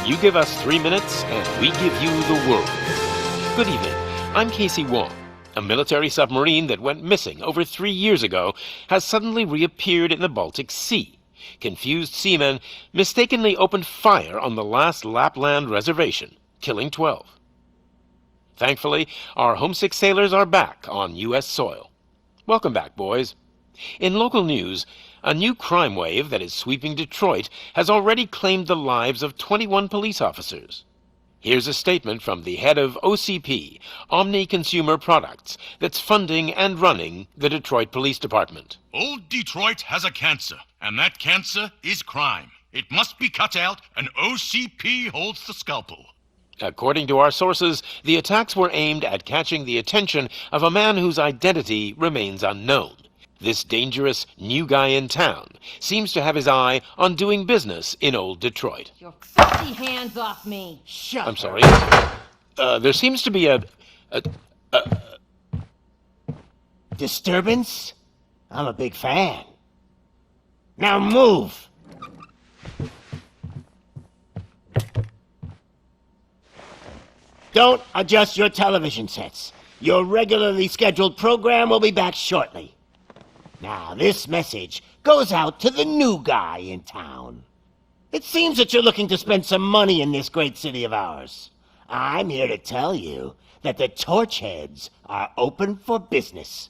You give us 3 minutes, and we give you the world. Good evening. I'm Casey Wong. A military submarine that went missing over 3 years ago has suddenly reappeared in the Baltic Sea. Confused seamen mistakenly opened fire on the last Lapland reservation, killing 12. Thankfully, our homesick sailors are back on U.S. soil. Welcome back, boys. In local news, a new crime wave that is sweeping Detroit has already claimed the lives of 21 police officers. Here's a statement from the head of OCP, Omni Consumer Products, that's funding and running the Detroit Police Department. Old Detroit has a cancer, and that cancer is crime. It must be cut out, and OCP holds the scalpel. According to our sources, the attacks were aimed at catching the attention of a man whose identity remains unknown. This dangerous new guy in town seems to have his eye on doing business in old Detroit. Your filthy hands off me! I'm sorry. There seems to be a disturbance? I'm a big fan. Now move! Don't adjust your television sets. Your regularly scheduled program will be back shortly. Now, this message goes out to the new guy in town. It seems that you're looking to spend some money in this great city of ours. I'm here to tell you that the Torchheads are open for business.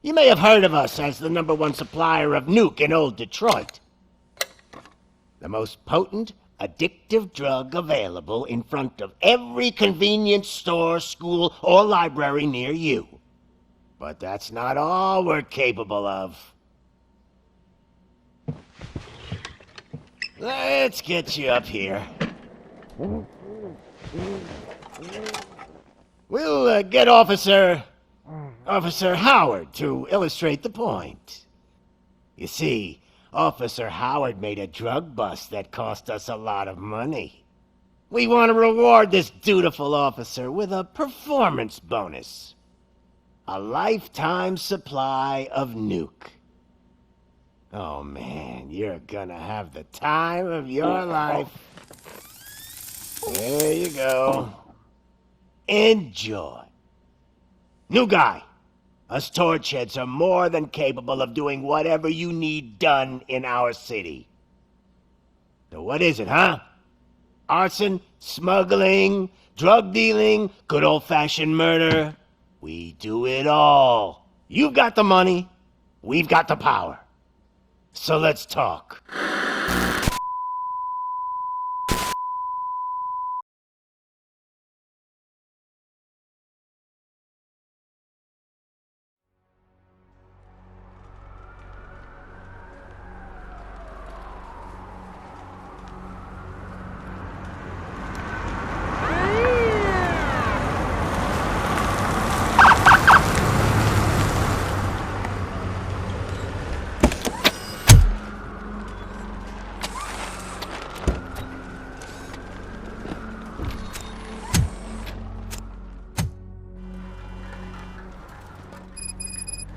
You may have heard of us as the #1 supplier of nuke in old Detroit. The most potent, addictive drug available in front of every convenience store, school, or library near you. But that's not all we're capable of. Let's get you up here. We'll get Officer Howard to illustrate the point. You see, Officer Howard made a drug bust that cost us a lot of money. We want to reward this dutiful officer with a performance bonus. A lifetime supply of nuke. Oh man, you're gonna have the time of your life. There you go. Enjoy. New guy, us Torchheads are more than capable of doing whatever you need done in our city. So what is it, huh? Arson, smuggling, drug dealing, good old-fashioned murder? We do it all. You've got the money, we've got the power. So let's talk.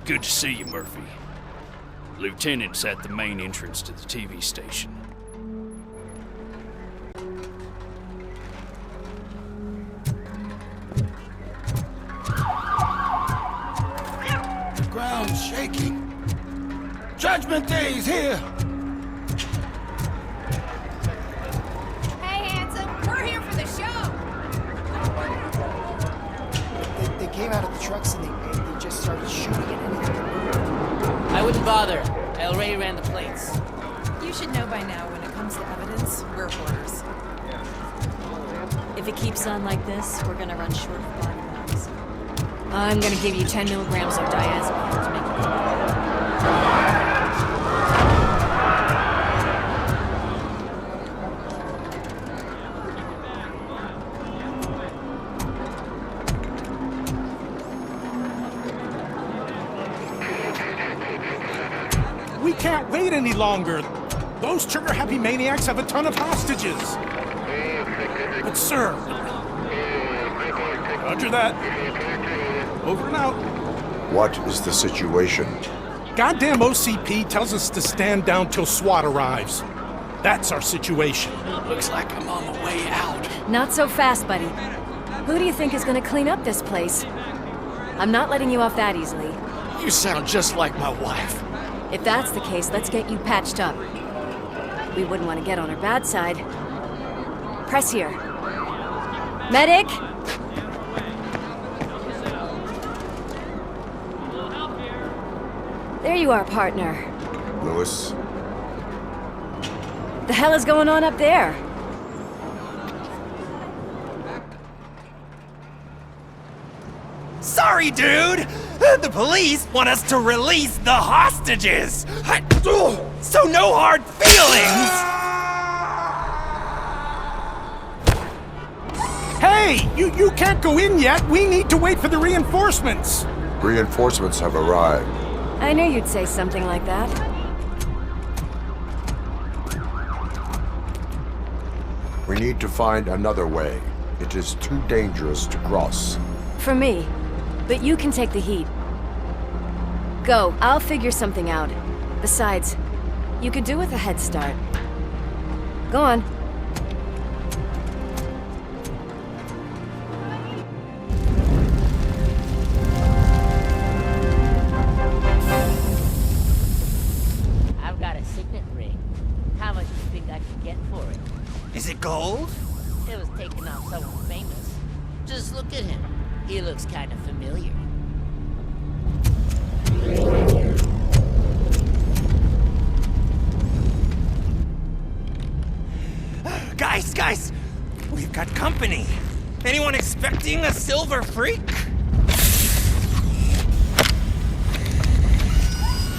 Good to see you, Murphy. Lieutenant's at the main entrance to the TV station. The ground's shaking. Judgment Day's here! Hey, handsome, we're here for the show! They came out of the trucks and they just started shooting at anything that moved. I wouldn't bother. I already ran the plates. You should know by now when it comes to evidence, we're hoarders. If it keeps on like this, we're gonna run short of body bags. I'm gonna give you 10 milligrams of diazepam to make it go. We can't wait any longer. Those trigger-happy maniacs have a ton of hostages. But sir... Roger that. Over and out. What is the situation? Goddamn OCP tells us to stand down till SWAT arrives. That's our situation. Looks like I'm on my way out. Not so fast, buddy. Who do you think is gonna clean up this place? I'm not letting you off that easily. You sound just like my wife. If that's the case, let's get you patched up. We wouldn't want to get on her bad side. Press here. Medic! There you are, partner. Lewis, The hell is going on up there? Sorry, dude! The police want us to release the hostages! So no hard feelings! Hey, you can't go in yet. We need to wait for the reinforcements. reinforcements have arrived. I knew you'd say something like that. We need to find another way. It is too dangerous to cross. For me. But you can take the heat. Go, I'll figure something out. Besides, you could do with a head start. Go on. I've got a signet ring. How much do you think I could get for it? Is it gold? It was taken off someone famous. Just look at him. He looks kind of familiar. Guys! We've got company. Anyone expecting a silver freak?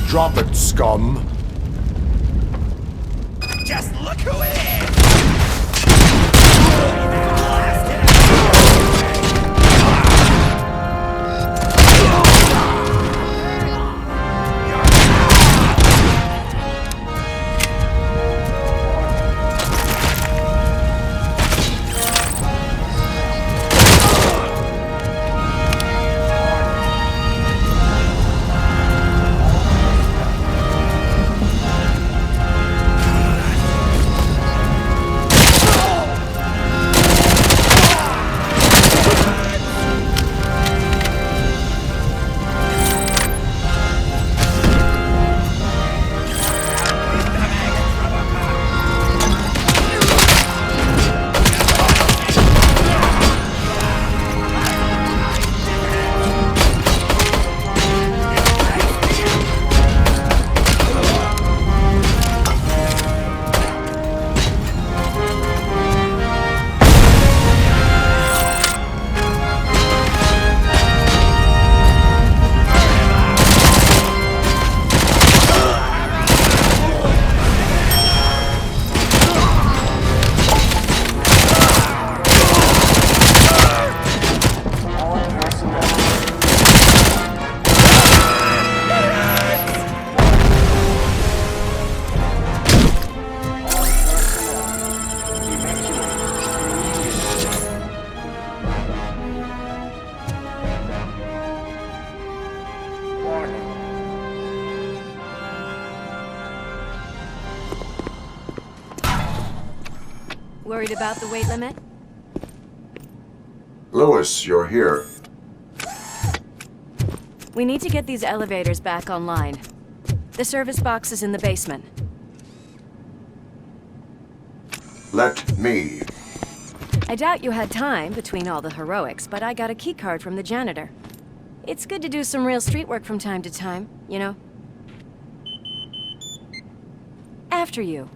Drop it, scum! Just look who it is! Worried about the weight limit? Lewis, you're here. We need to get these elevators back online. The service box is in the basement. Let me. I doubt you had time between all the heroics, but I got a keycard from the janitor. It's good to do some real street work from time to time, you know? After you.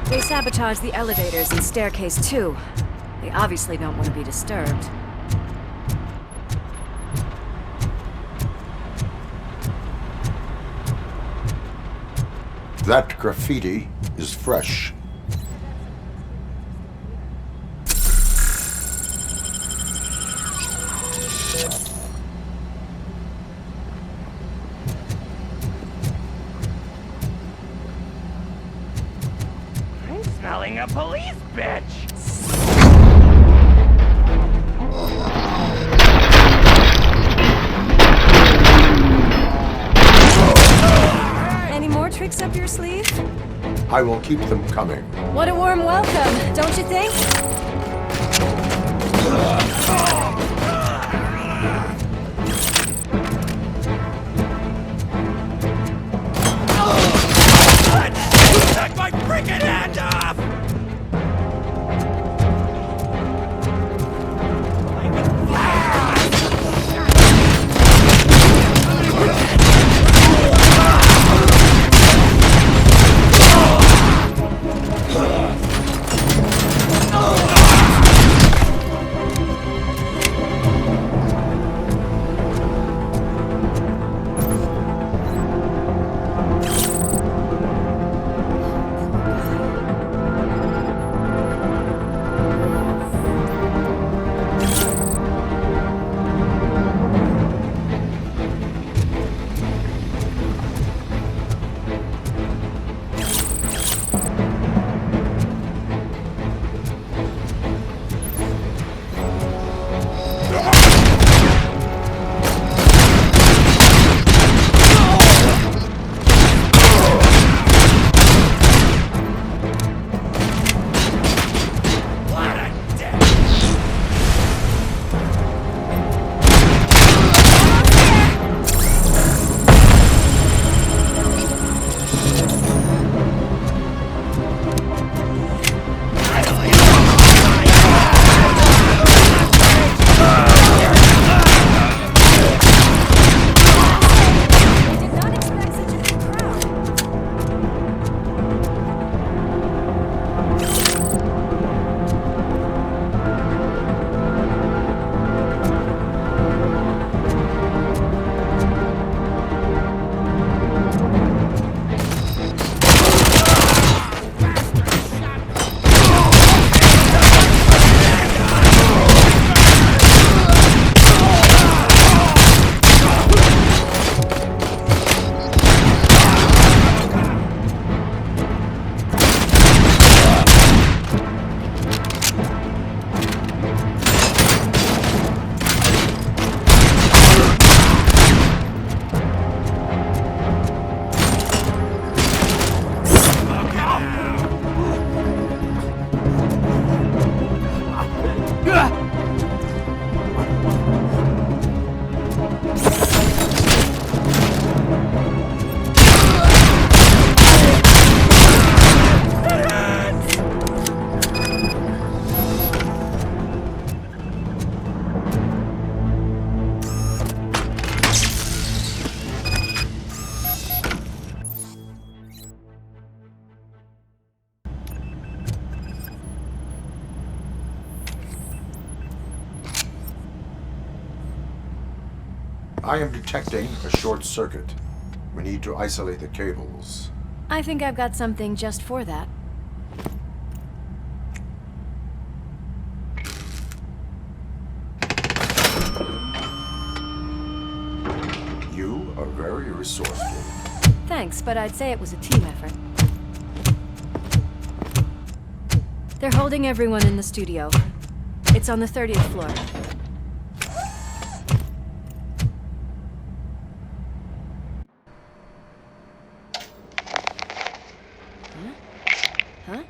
They sabotaged the elevators and staircase too. They obviously don't want to be disturbed. That graffiti is fresh. I'm smelling a police bitch! tricks up your sleeve? I will keep them coming. What a warm welcome, don't you think? Take my freaking hand off! I am detecting a short circuit. We need to isolate the cables. I think I've got something just for that. You are very resourceful. Thanks, but I'd say it was a team effort. They're holding everyone in the studio. It's on the 30th floor. Huh?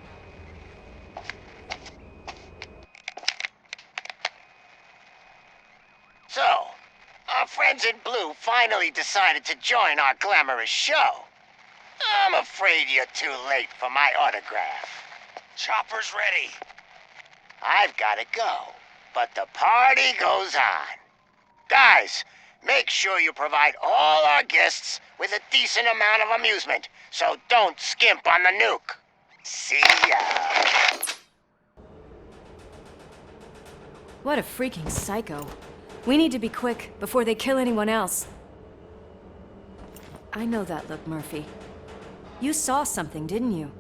So, our friends in blue finally decided to join our glamorous show. I'm afraid you're too late for my autograph. Chopper's ready. I've gotta go, but the party goes on. Guys, make sure you provide all our guests with a decent amount of amusement, so don't skimp on the nuke. See ya. What a freaking psycho. We need to be quick before they kill anyone else. I know that look, Murphy. You saw something, didn't you?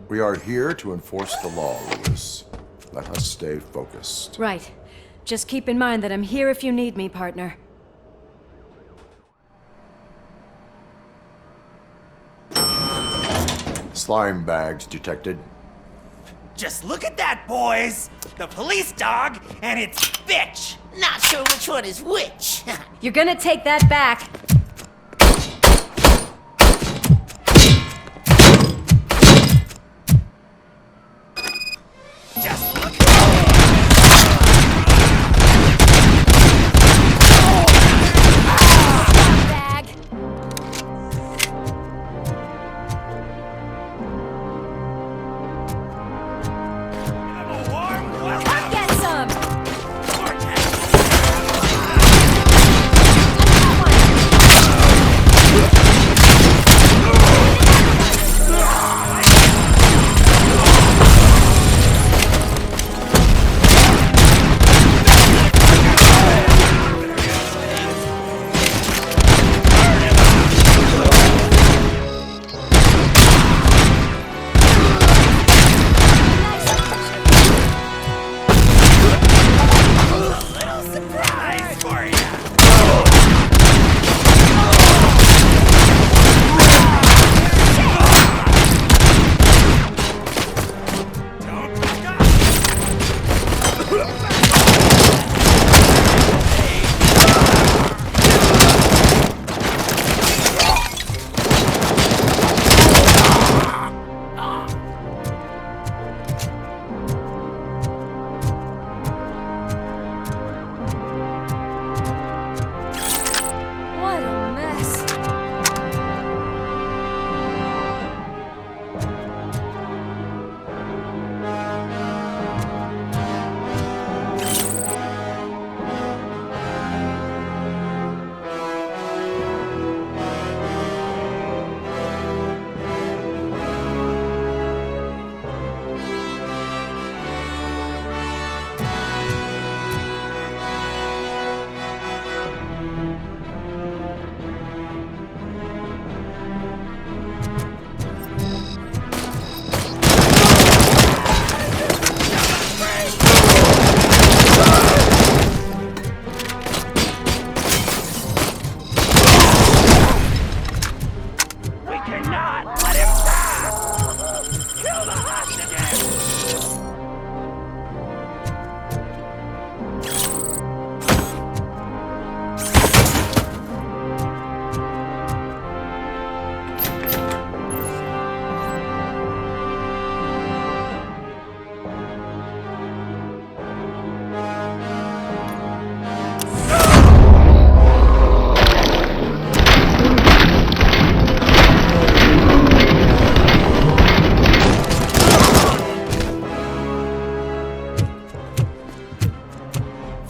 We are here to enforce the law, Lewis. Let us stay focused. Right. Just keep in mind that I'm here if you need me, partner. Slime bags detected. Just look at that, boys! The police dog and its bitch! Not sure which one is which. You're gonna take that back.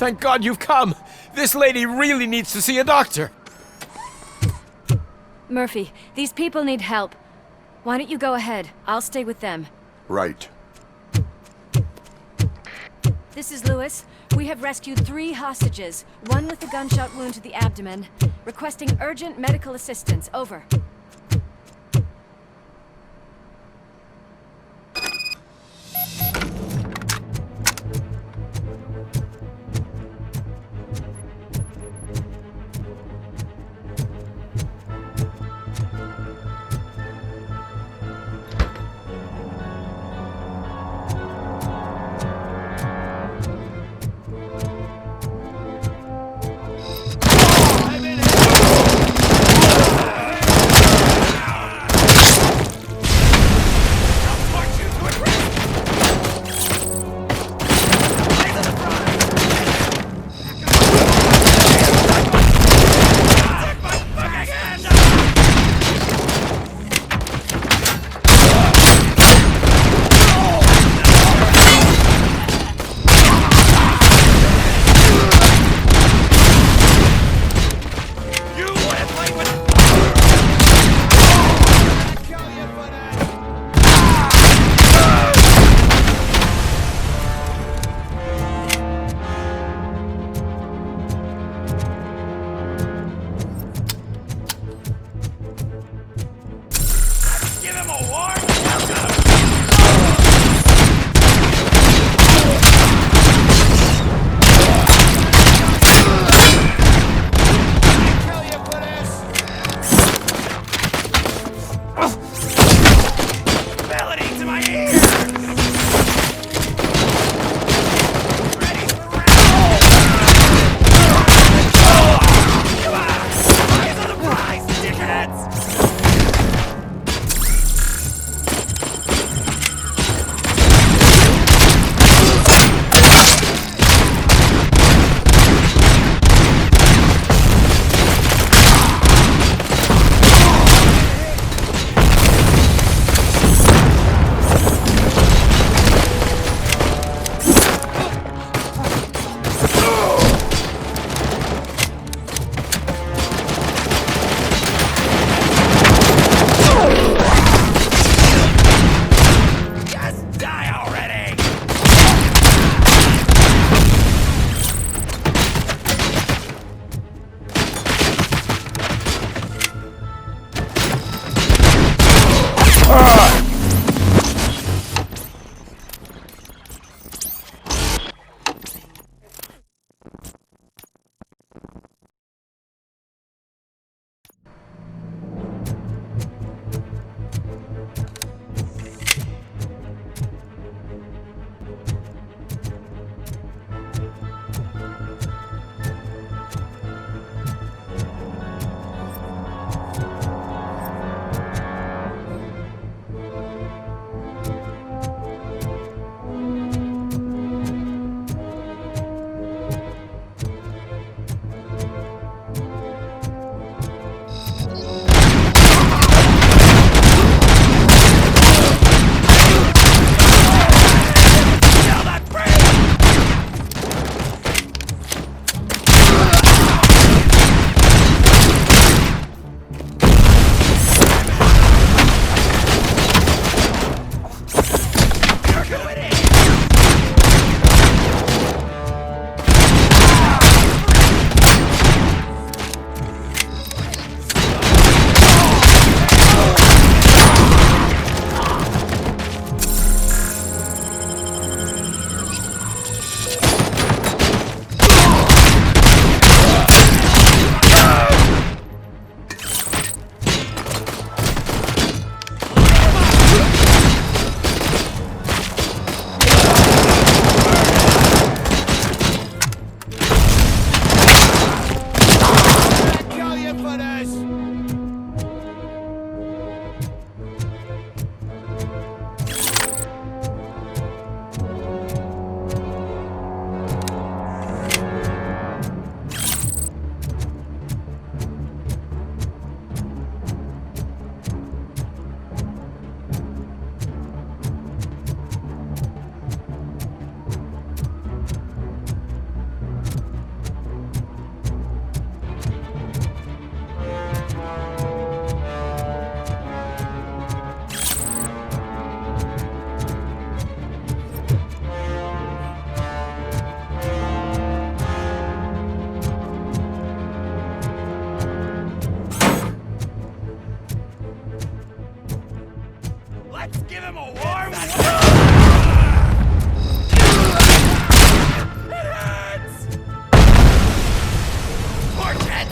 Thank God you've come. This lady really needs to see a doctor. Murphy, these people need help. Why don't you go ahead? I'll stay with them. Right. This is Lewis. We have rescued 3 hostages, one with a gunshot wound to the abdomen. Requesting urgent medical assistance. Over. Let's give him a warm It hurts! Poor kid!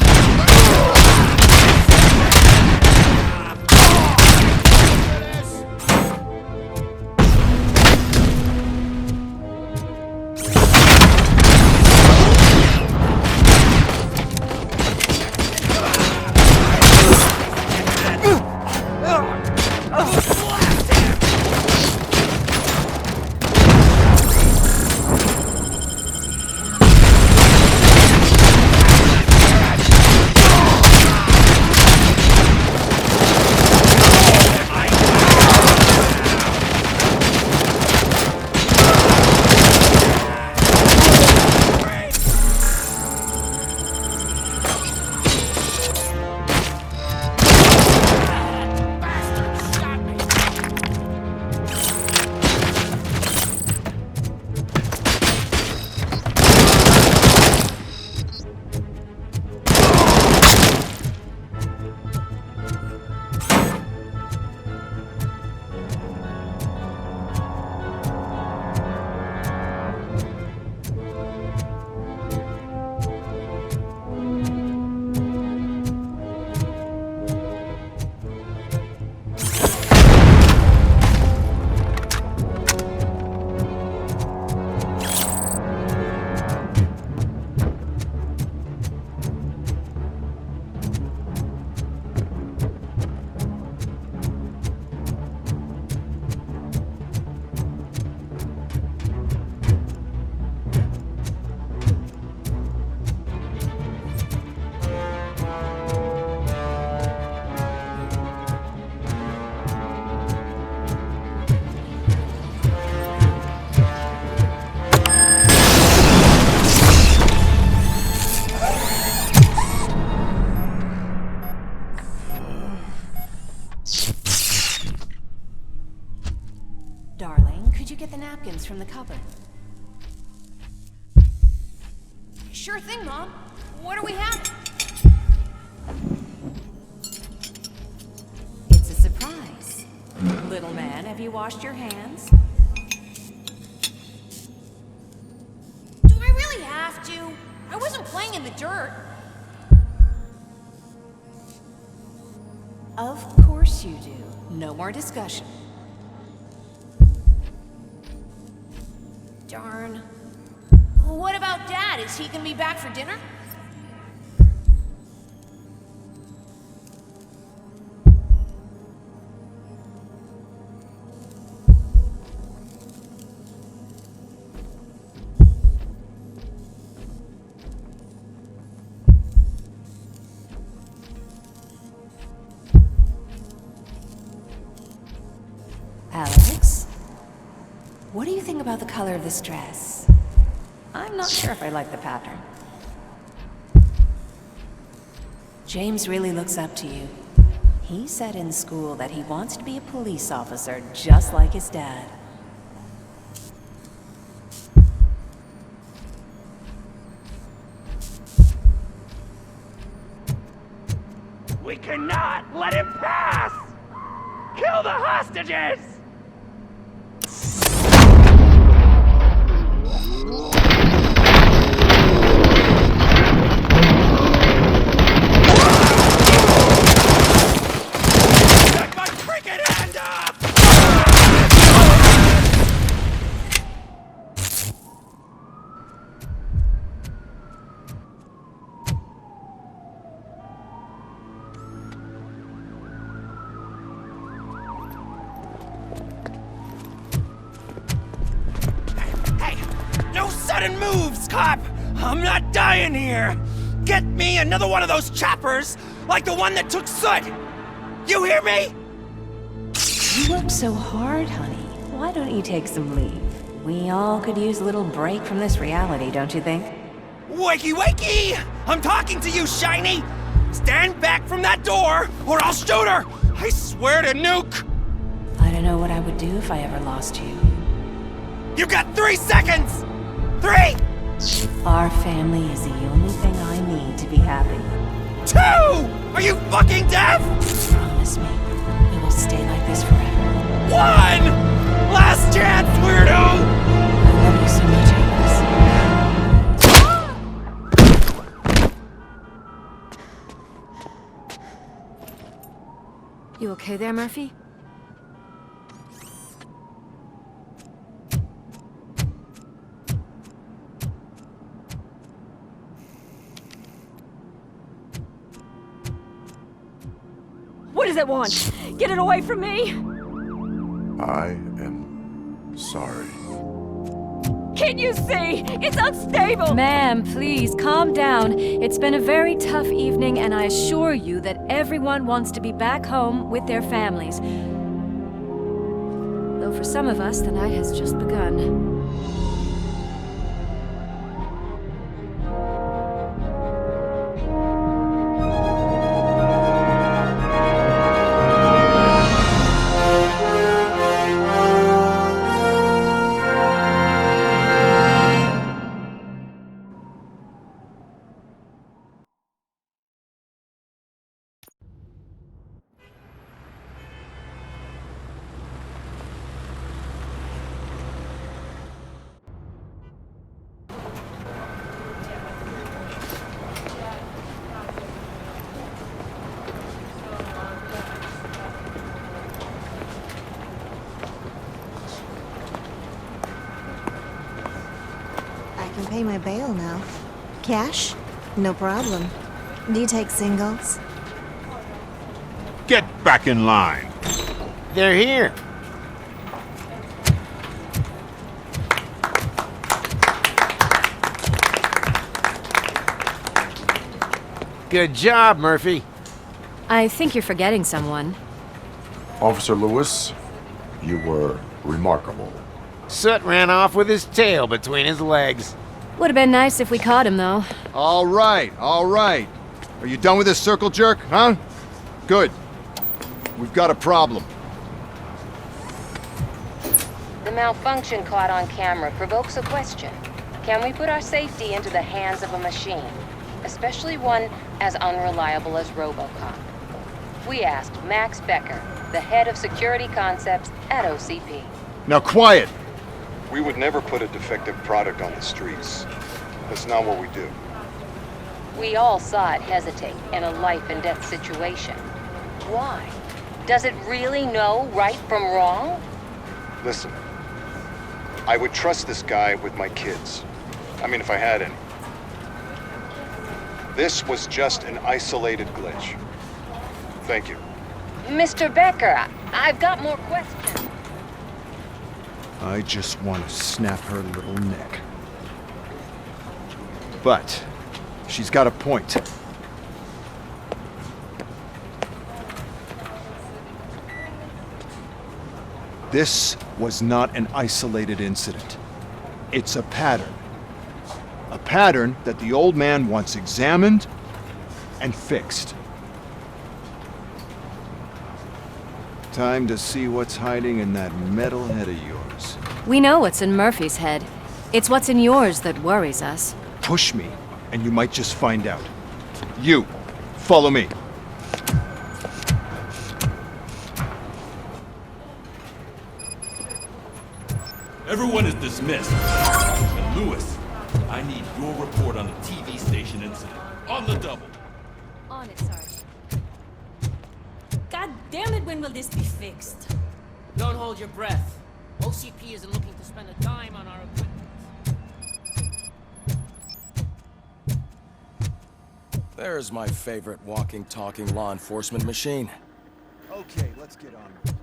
Darling, could you get the napkins from the cupboard? Sure thing, Mom. What do we have? It's a surprise. Little man, have you washed your hands? Do I really have to? I wasn't playing in the dirt. Of course you do. No more discussion. Darn. What about Dad? Is he gonna be back for dinner? Alex? What do you think about the color of this dress? I'm not sure if I like the pattern. James really looks up to you. He said in school that he wants to be a police officer just like his dad. We cannot let him pass! Kill the hostages! Take my freaking hand off! No sudden moves, cop! I'm not dying here! Get me another one of those choppers, like the one that took Soot! You hear me? You worked so hard, honey. Why don't you take some leave? We all could use a little break from this reality, don't you think? Wakey wakey! I'm talking to you, Shiny! Stand back from that door, or I'll shoot her! I swear to nuke! I don't know what I would do if I ever lost you. You got 3 seconds! 3! Our family is the only thing I need to be happy. 2! Are you fucking deaf? Promise me, we will stay like this forever. One! Last chance, weirdo! I love you so much, Amos. You okay there, Murphy? What does it want? Get it away from me! I am sorry. Can't you see? It's unstable! Ma'am, please, calm down. It's been a very tough evening, and I assure you that everyone wants to be back home with their families. Though for some of us, the night has just begun. I can pay my bail now. Cash? No problem. Do you take singles? Get back in line. They're here. Good job, Murphy. I think you're forgetting someone. Officer Lewis, you were remarkable. Soot ran off with his tail between his legs. Would have been nice if we caught him, though. All right, all right. Are you done with this circle jerk, huh? Good. We've got a problem. The malfunction caught on camera provokes a question. Can we put our safety into the hands of a machine? Especially one as unreliable as Robocop. We asked Max Becker, the head of security concepts at OCP. Now quiet! We would never put a defective product on the streets. That's not what we do. We all saw it hesitate in a life-and-death situation. Why? Does it really know right from wrong? Listen, I would trust this guy with my kids. I mean, if I had any. This was just an isolated glitch. Thank you. Mr. Becker, I've got more questions. I just want to snap her little neck. But she's got a point. This was not an isolated incident. It's a pattern. A pattern that the old man wants examined and fixed. Time to see what's hiding in that metal head of yours. We know what's in Murphy's head. It's what's in yours that worries us. Push me, and you might just find out. You, follow me. Everyone is dismissed. And Lewis, I need your report on the TV station incident. On the double. On it, Sarge. God damn it, when will this be fixed? Don't hold your breath. OCP isn't looking to spend a dime on our equipment. There's my favorite walking, talking law enforcement machine. Okay, let's get on with it.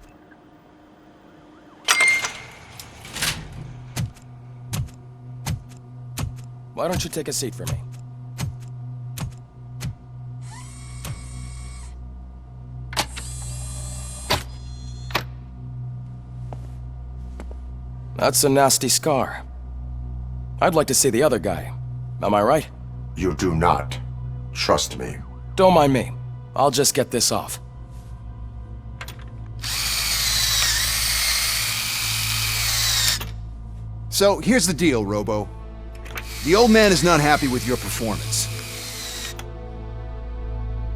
Why don't you take a seat for me? That's a nasty scar. I'd like to see the other guy. Am I right? You do not. Trust me. Don't mind me. I'll just get this off. So, here's the deal, Robo. The old man is not happy with your performance.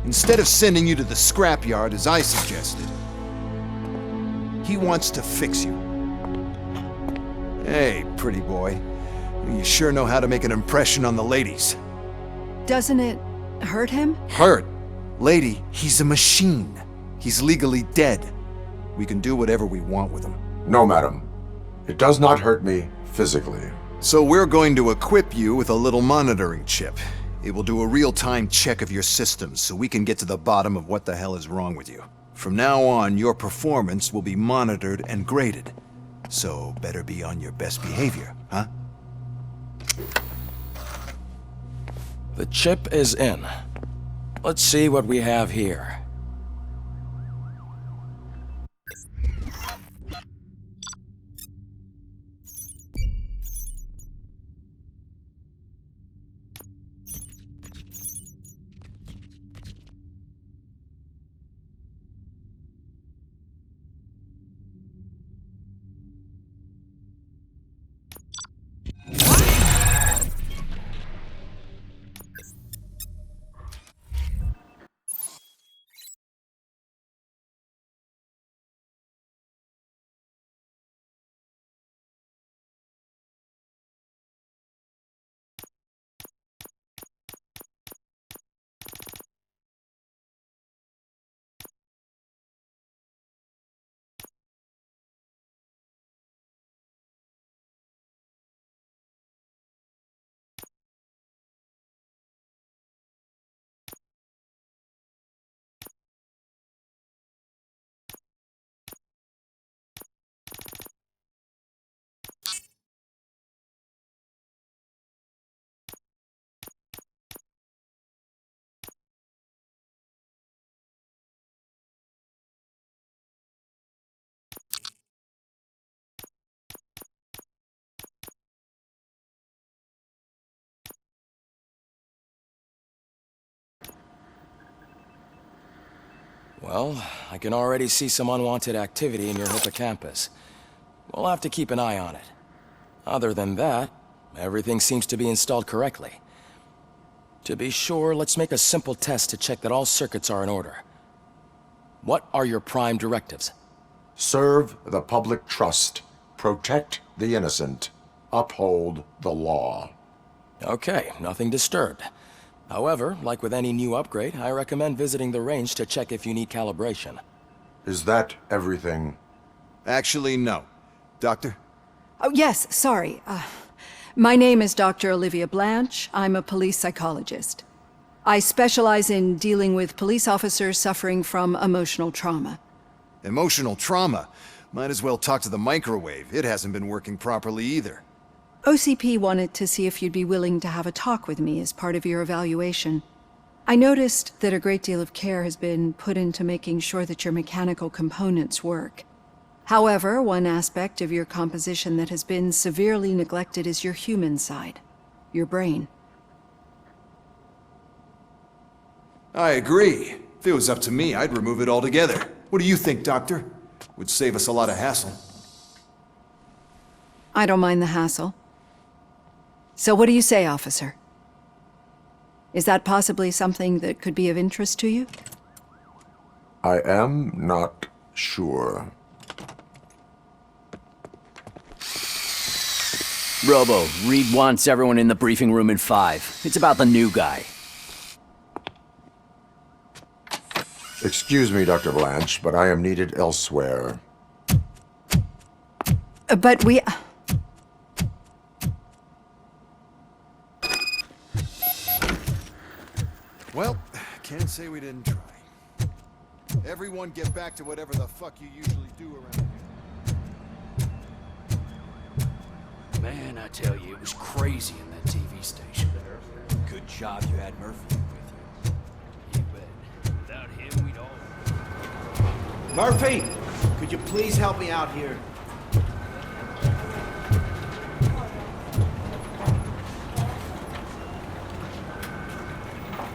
Instead of sending you to the scrapyard as I suggested, He wants to fix you. Hey, pretty boy. You sure know how to make an impression on the ladies. Doesn't it hurt him? Hurt? Lady, he's a machine. He's legally dead. We can do whatever we want with him. No, madam. It does not hurt me physically. So we're going to equip you with a little monitoring chip. It will do a real-time check of your systems so we can get to the bottom of what the hell is wrong with you. From now on, your performance will be monitored and graded. So better be on your best behavior, huh? The chip is in. Let's see what we have here. Well, I can already see some unwanted activity in your hippocampus. We'll have to keep an eye on it. Other than that, everything seems to be installed correctly. To be sure, let's make a simple test to check that all circuits are in order. What are your prime directives? Serve the public trust. Protect the innocent. Uphold the law. Okay, nothing disturbed. However, like with any new upgrade, I recommend visiting the range to check if you need calibration. Is that everything? Actually, no. Doctor? Oh, yes, sorry. My name is Dr. Olivia Blanche. I'm a police psychologist. I specialize in dealing with police officers suffering from emotional trauma. Emotional trauma? Might as well talk to the microwave. It hasn't been working properly either. OCP wanted to see if you'd be willing to have a talk with me as part of your evaluation. I noticed that a great deal of care has been put into making sure that your mechanical components work. However, one aspect of your composition that has been severely neglected is your human side, your brain. I agree. If it was up to me, I'd remove it altogether. What do you think, Doctor? Would save us a lot of hassle. I don't mind the hassle. So what do you say, officer? Is that possibly something that could be of interest to you? I am not sure. Robo, Reed wants everyone in the briefing room in 5. It's about the new guy. Excuse me, Dr. Blanche, but I am needed elsewhere. But we... Well, can't say we didn't try. Everyone get back to whatever the fuck you usually do around here. Man, I tell you, it was crazy in that TV station. Good job you had Murphy with you. You bet. Without him, we'd all... Murphy, could you please help me out here?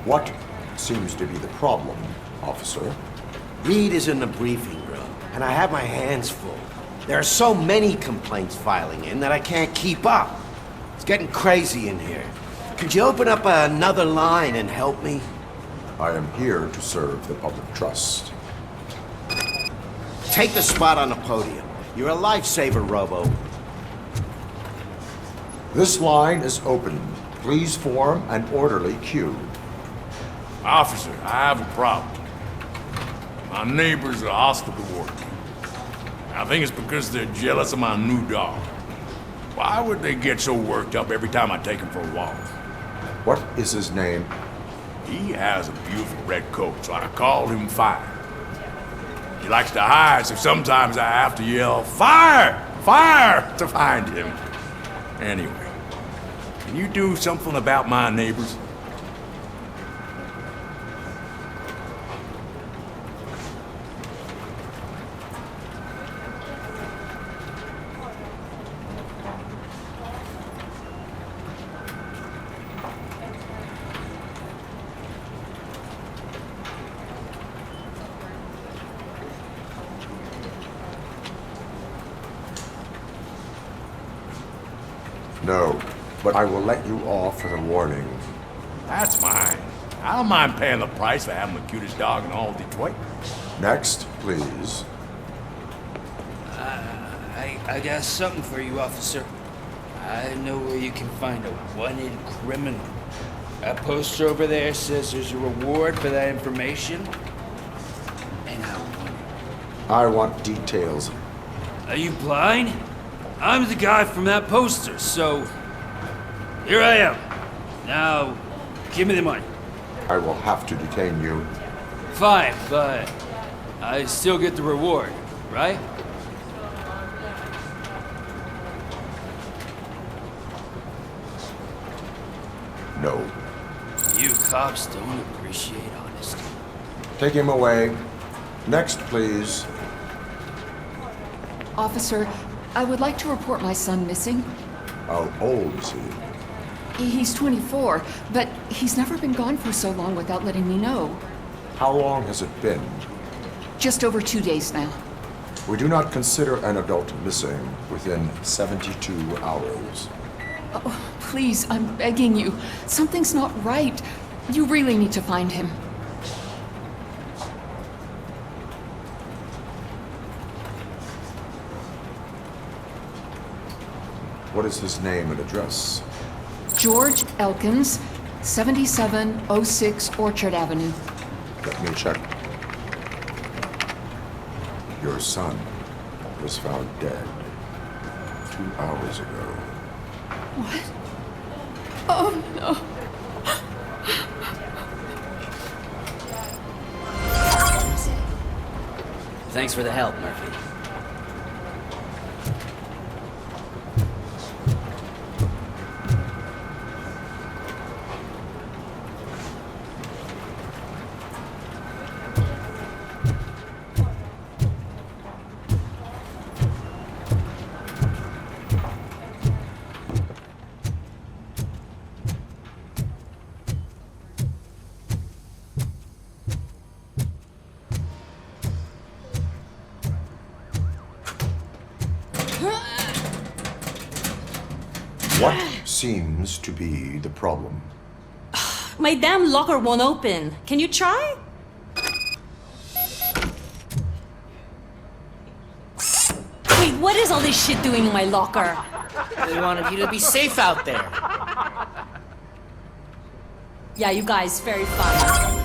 What seems to be the problem, officer? Reed is in the briefing room, and I have my hands full. There are so many complaints filing in that I can't keep up. It's getting crazy in here. Could you open up another line and help me? I am here to serve the public trust. Take the spot on the podium. You're a lifesaver, Robo. This line is open. Please form an orderly queue. Officer, I have a problem. My neighbors are hostile toward me. I think it's because they're jealous of my new dog. Why would they get so worked up every time I take him for a walk? What is his name? He has a beautiful red coat, so I call him Fire. He likes to hide, so sometimes I have to yell, "Fire! Fire!" to find him. Anyway, can you do something about my neighbors? No, but I will let you off with a warning. That's mine. I don't mind paying the price for having the cutest dog in all Detroit. Next, please. I got something for you, officer. I know where you can find a wanted criminal. That poster over there says there's a reward for that information. And I want details. are you blind? I'm the guy from that poster, so here I am. Now, give me the money. I will have to detain you. Fine, but I still get the reward, right? No. You cops don't appreciate honesty. Take him away. Next, please. Officer, I would like to report my son missing. How old is he? He's 24, but he's never been gone for so long without letting me know. How long has it been? Just over 2 days now. We do not consider an adult missing within 72 hours. Oh, please, I'm begging you. Something's not right. You really need to find him. What is his name and address? George Elkins, 7706 Orchard Avenue. Let me check. Your son was found dead 2 hours ago. What? Oh, no. Thanks for the help, Murphy. What seems to be the problem? My damn locker won't open. Can you try? Wait, what is all this shit doing in my locker? They wanted you to be safe out there. Yeah, you guys, very fun.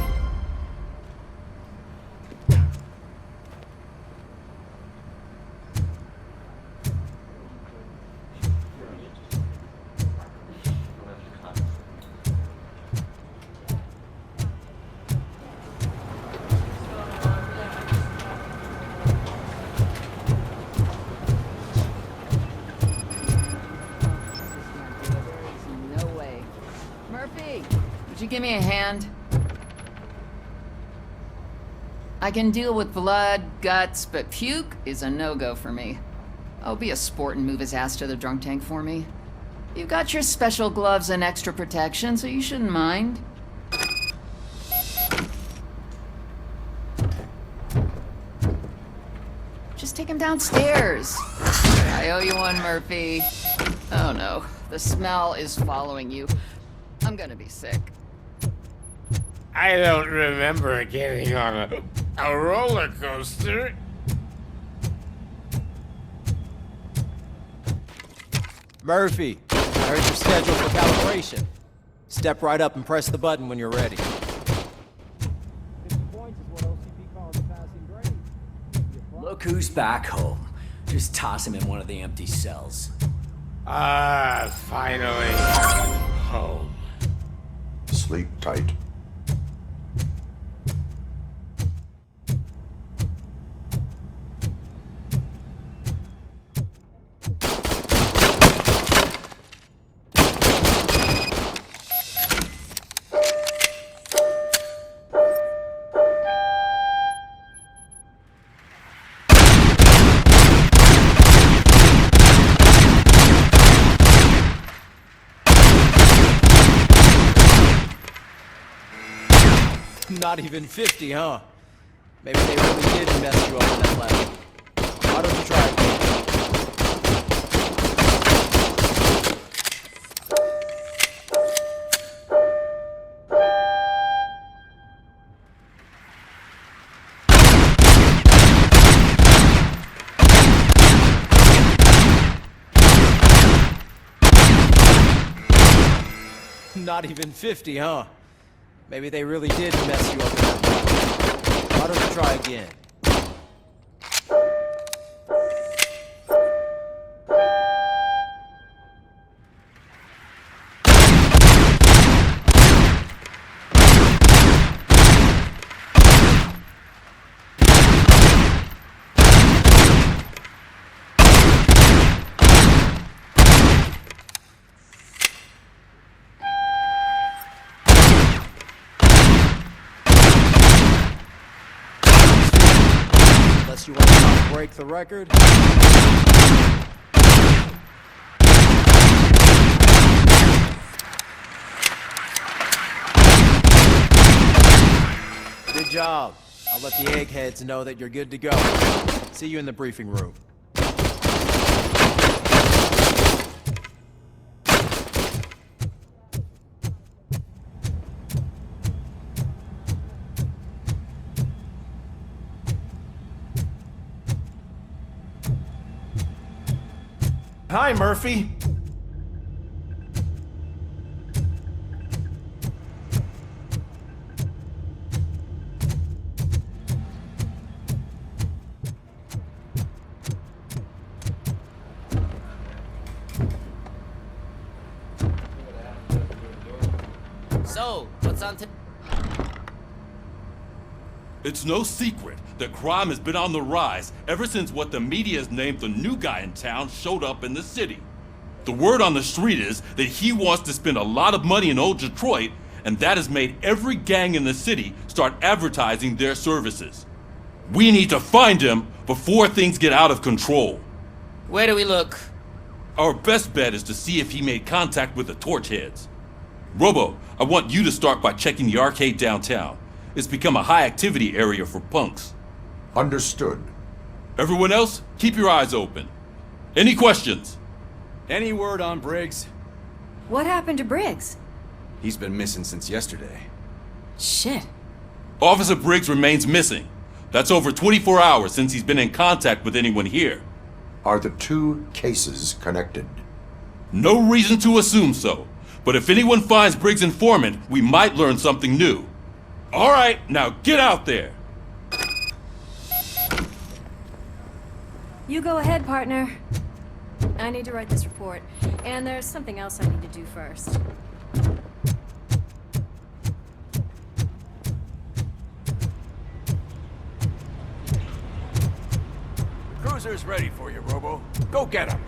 No way. Murphy, would you give me a hand? I can deal with blood, guts, but puke is a no-go for me. Oh, be a sport and move his ass to the drunk tank for me. You got your special gloves and extra protection, so you shouldn't mind. Just take him downstairs. I owe you one, Murphy. Oh no, the smell is following you. I'm gonna be sick. I don't remember getting on a roller coaster. Murphy, I heard you're scheduled for calibration. Step right up and press the button when you're ready. Look who's back home. Just toss him in one of the empty cells. Ah, finally. Home. Sleep tight. Not even 50, huh? Maybe they really did mess you up in that lab. Why don't you try again? Not even 50, huh? Maybe they really did mess you up in that lab. Why don't you try again? Unless you want to break the record. Good job. I'll let the eggheads know that you're good to go. See you in the briefing room. Hi, Murphy. So, what's on to... It's no secret that crime has been on the rise ever since what the media has named the new guy in town showed up in the city. The word on the street is that he wants to spend a lot of money in old Detroit, and that has made every gang in the city start advertising their services. We need to find him before things get out of control. Where do we look? Our best bet is to see if he made contact with the Torchheads. Robo, I want you to start by checking the arcade downtown. It's become a high-activity area for punks. Understood. Everyone else, keep your eyes open. Any questions? Any word on Briggs? What happened to Briggs? He's been missing since yesterday. Shit. Officer Briggs remains missing. That's over 24 hours since he's been in contact with anyone here. Are the two cases connected? No reason to assume so. But if anyone finds Briggs' informant, we might learn something new. All right, now get out there. You go ahead, partner. I need to write this report, and there's something else I need to do first. The cruiser's ready for you, Robo. Go get him.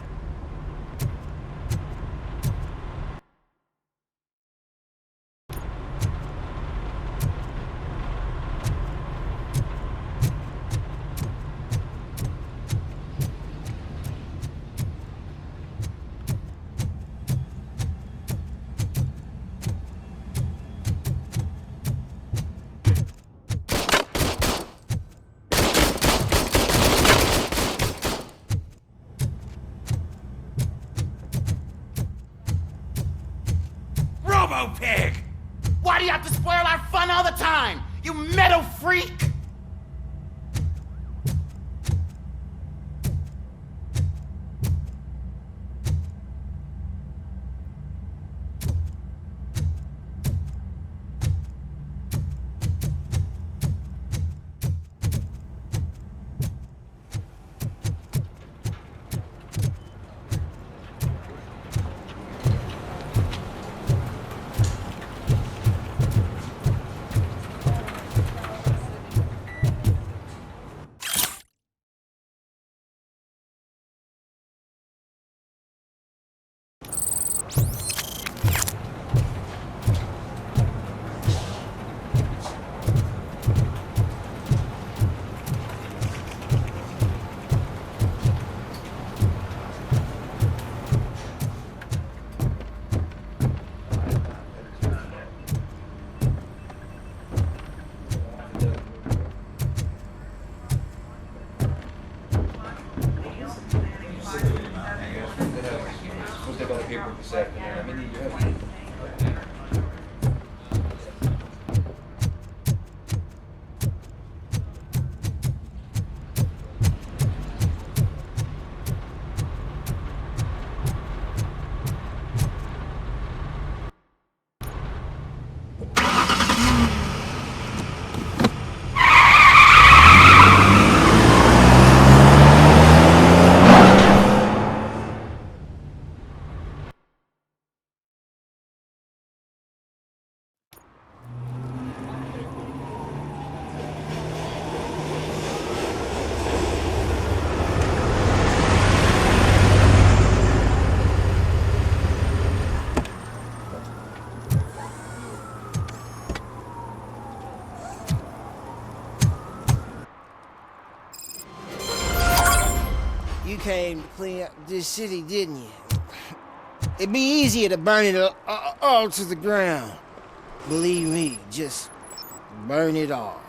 Pig! Why do you have to spoil our fun all the time? You metal freak! paper this afternoon. I'm gonna need your help. You came to clean up this city, didn't you? It'd be easier to burn it all to the ground. Believe me, just burn it all.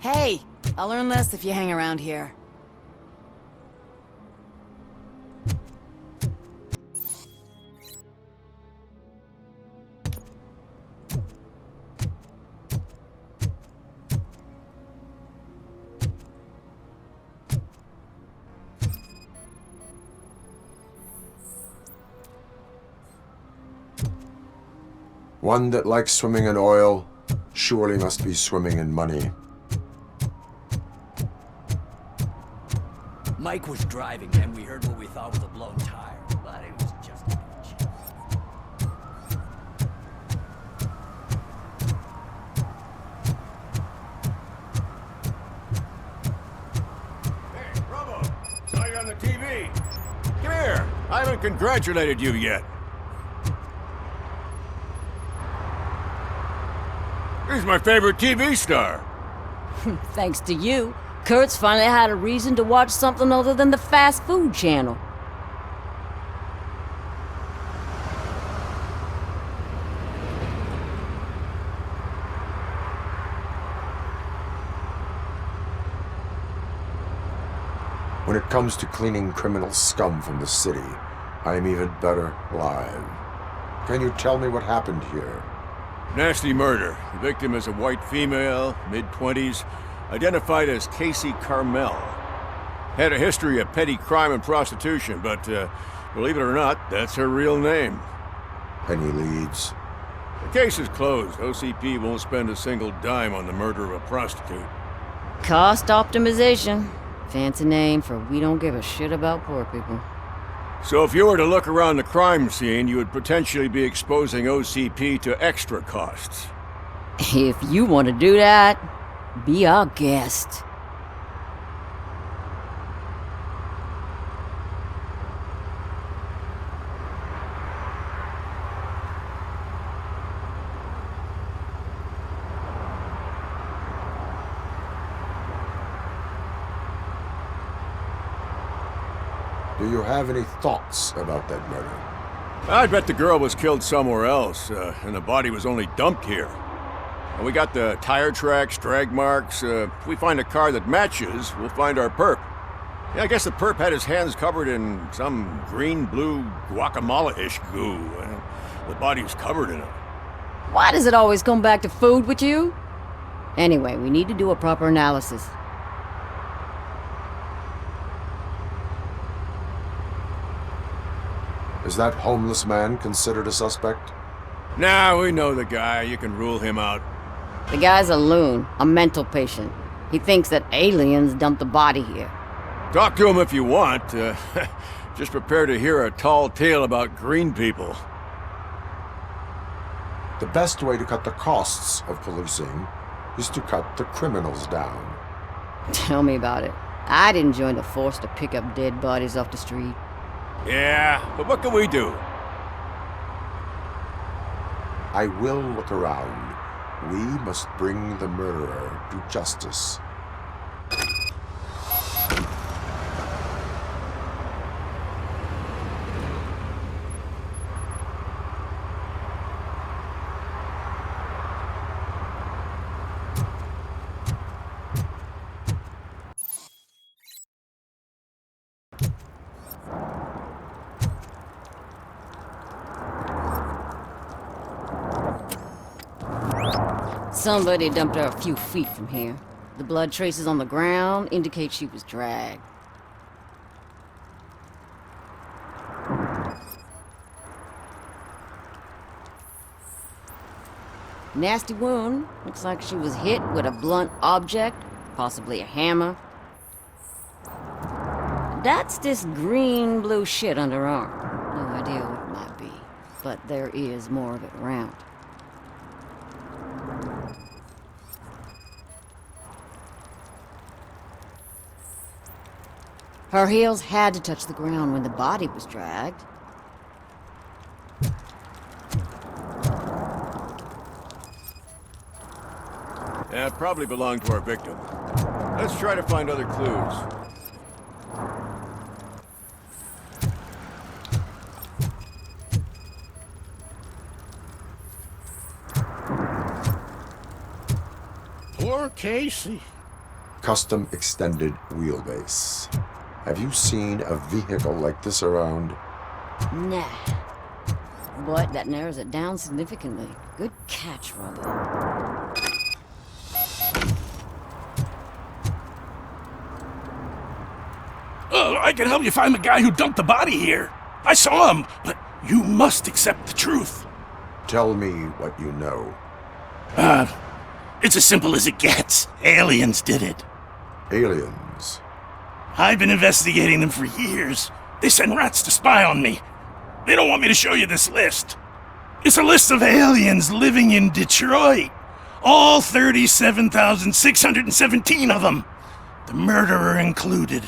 Hey, I'll learn less if you hang around here. One that likes swimming in oil surely must be swimming in money. Mike was driving, and we heard what we thought was a blown tire, but it was just a glitch. Hey, Robo! Saw you on the TV. Come here. I haven't congratulated you yet. He's my favorite TV star. Thanks to you, Kurt's finally had a reason to watch something other than the fast food channel. When it comes to cleaning criminal scum from the city, I am even better live. Can you tell me what happened here? Nasty murder. The victim is a white female, mid-20s, identified as Casey Carmel. Had a history of petty crime and prostitution, but believe it or not, that's her real name. Any leads? The case is closed. OCP won't spend a single dime on the murder of a prostitute. Cost optimization. Fancy name for we don't give a shit about poor people. So if you were to look around the crime scene, you would potentially be exposing OCP to extra costs. If you want to do that, be our guest. Do you have any thoughts about that murder? I'd bet the girl was killed somewhere else, and the body was only dumped here. And we got the tire tracks, drag marks. If we find a car that matches, we'll find our perp. Yeah, I guess the perp had his hands covered in some green-blue guacamole-ish goo. The body was covered in it. Why does it always come back to food with you? Anyway, we need to do a proper analysis. Is that homeless man considered a suspect? Nah, we know the guy. You can rule him out. The guy's a loon, a mental patient. He thinks that aliens dumped the body here. Talk to him if you want. Just prepare to hear a tall tale about green people. The best way to cut the costs of policing is to cut the criminals down. Tell me about it. I didn't join the force to pick up dead bodies off the street. Yeah, but what can we do? I will look around. We must bring the murderer to justice. Somebody dumped her a few feet from here. The blood traces on the ground indicate she was dragged. Nasty wound. Looks like she was hit with a blunt object, possibly a hammer. That's this green-blue shit under her arm. No idea what it might be, but there is more of it around. Her heels had to touch the ground when the body was dragged. Yeah, it probably belonged to our victim. Let's try to find other clues. Poor Casey. Custom extended wheelbase. Have you seen a vehicle like this around? Nah. But that narrows it down significantly. Good catch, Robo. Oh, I can help you find the guy who dumped the body here. I saw him, but you must accept the truth. Tell me what you know. It's as simple as it gets. Aliens did it. Aliens? I've been investigating them for years. They send rats to spy on me. They don't want me to show you this list. It's a list of aliens living in Detroit. All 37,617 of them. The murderer included.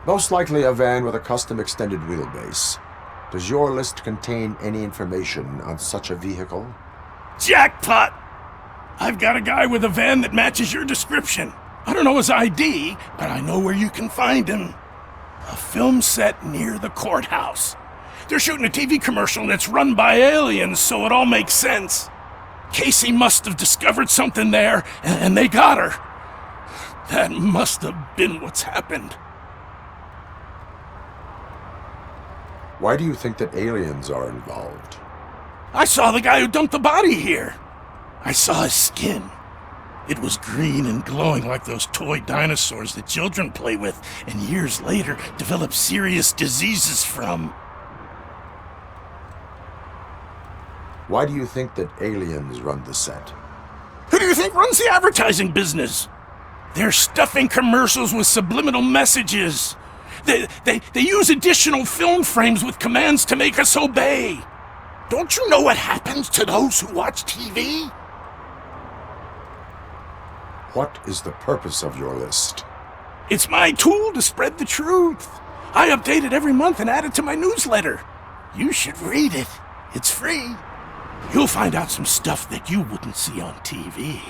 Most likely a van with a custom extended wheelbase. Does your list contain any information on such a vehicle? Jackpot! I've got a guy with a van that matches your description. I don't know his ID, but I know where you can find him. A film set near the courthouse. They're shooting a TV commercial and it's run by aliens, so it all makes sense. Casey must have discovered something there, and they got her. That must have been what's happened. Why do you think that aliens are involved? I saw the guy who dumped the body here. I saw his skin. It was green and glowing like those toy dinosaurs that children play with, and years later develop serious diseases from. Why do you think that aliens run the set? Who do you think runs the advertising business? They're stuffing commercials with subliminal messages. They use additional film frames with commands to make us obey. Don't you know what happens to those who watch TV? What is the purpose of your list? It's my tool to spread the truth. I update it every month and add it to my newsletter. You should read it. It's free. You'll find out some stuff that you wouldn't see on TV.